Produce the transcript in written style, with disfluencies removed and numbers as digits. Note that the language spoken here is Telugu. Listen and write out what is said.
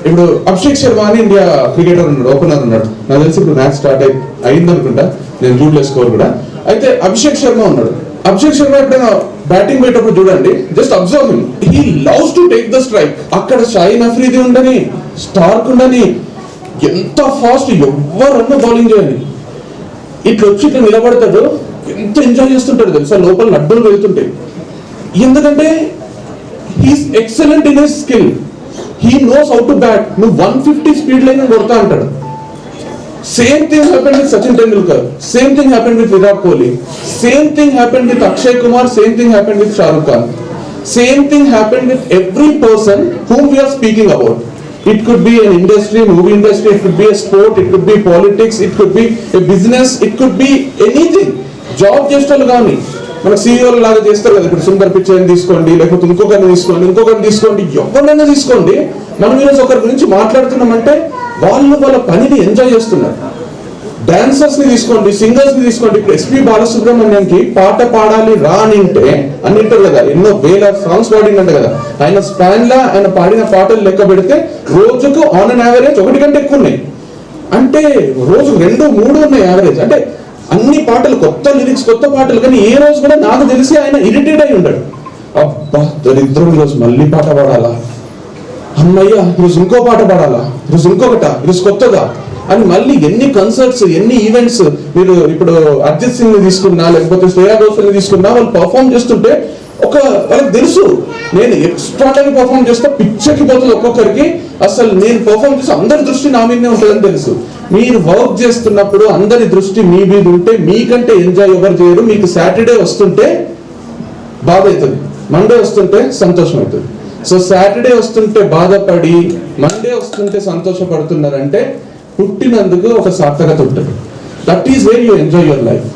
ఇప్పుడు అభిషేక్ శర్మ అని ఇండియా క్రికెటర్ ఉన్నాడు, ఓపెనర్ ఉన్నాడు. నాకు తెలిసి ఇప్పుడు మ్యాచ్ స్టార్ట్ అయింది అనుకుంటా, నేను చూడలేదు స్కోర్ కూడా. అయితే అభిషేక్ శర్మ ఉన్నాడు. అభిషేక్ శర్మ ఎప్పుడైనా బ్యాటింగ్ పోయేటప్పుడు చూడండి, just observe him, he loves to take the strike. అక్కడ షాహిన్ అఫ్రీది ఉండని, స్టార్క్ ఉండని, ఎంత ఫాస్ట్ ఎవరన్నా బౌలింగ్ చేయని, ఇట్లా వచ్చి ఇట్లా నిలబడతాడు, ఎంత ఎంజాయ్ చేస్తుంటాడు తెలుసా, లోపల లడ్డూలు వెళ్తుంటాయి. ఎందుకంటే he's excellent in his skill, he knows how to bat. నువ్వు 150 స్పీడ్ లైన్ కొడతా అంటాడు. Same thing happened with Sachin Tendulkar, same thing happened with Virat Kohli, same thing happened with Akshay Kumar, same thing happened with Shahrukh Khan, same thing happened with every person whom we are speaking about. It could be an industry, movie industry, it could be a sport, it could be politics, it could be a business, it could be anything. Job చేసేవాళ్ళు కానీ మనకు సీఈఓలు లాగా చేస్తారు కదా, ఇప్పుడు సుందర్ పిచ్చైని తీసుకోండి, లేకపోతే ఇంకొకరిని తీసుకోండి, ఎవరినైనా తీసుకోండి. మనం ఈరోజు ఒకరి గురించి మాట్లాడుతున్నామంటే వాళ్ళు వాళ్ళ పనిని ఎంజాయ్ చేస్తున్నారు. డాన్సర్స్ ని తీసుకోండి, సింగర్స్ ని తీసుకోండి. ఇప్పుడు ఎస్పి బాలసుబ్రహ్మణ్యంకి పాట పాడాలి రా అనింటే అన్నింటారు కదా, ఎన్నో వేల సాంగ్స్ పాడిందంట కదా. ఆయన స్పాన్ లా ఆయన పాడిన పాటలు లెక్క పెడితే రోజుకు ఆన్ అన్ యావరేజ్ 1 కంటే ఎక్కువ ఉన్నాయి. అంటే రోజు 2-3 ఉన్నాయి యావరేజ్. అంటే అన్ని పాటలు కొత్త లిరిక్స్, కొత్త పాటలు. కానీ ఏ రోజు కూడా నాకు తెలిసి ఆయన ఇరిటేట్ అయి ఉంటాడు, అబ్బా దరిద్రం ఈరోజు మళ్ళీ పాట పాడాలా, అమ్మయ్య ఈరోజు ఇంకో పాట పాడాలా, ఈరోజు ఇంకొకట, ఈరోజు కొత్తగా అని. మళ్ళీ ఎన్ని కన్సర్ట్స్, ఎన్ని ఈవెంట్స్. మీరు ఇప్పుడు అర్జిత్ సింగ్ ని తీసుకున్నా, లేకపోతే శ్రేయా ఘోషల్ ని తీసుకున్నా, వాళ్ళు పర్ఫామ్ చేస్తుంటే వాళ్ళకి తెలుసు నేను ఎక్స్ట్రాడనరీ పర్ఫామ్ చేస్తే పిచ్చకి పోతుంది ఒక్కొక్కరికి. అసలు నేను పర్ఫామ్ చేస్తే అందరి దృష్టి నా మీదనే ఉంటుందని తెలుసు. మీరు వర్క్ చేస్తున్నప్పుడు అందరి దృష్టి మీ మీద ఉంటే మీకంటే ఎంజాయ్ ఎవరు చేయరు. మీకు సాటర్డే వస్తుంటే బాధ అవుతుంది, మండే వస్తుంటే సంతోషం అవుతుంది. సో సాటర్డే వస్తుంటే బాధపడి మండే వస్తుంటే సంతోషపడుతున్నారంటే పుట్టినందుకు ఒక సార్థకత ఉంటుంది. That is where you enjoy your life.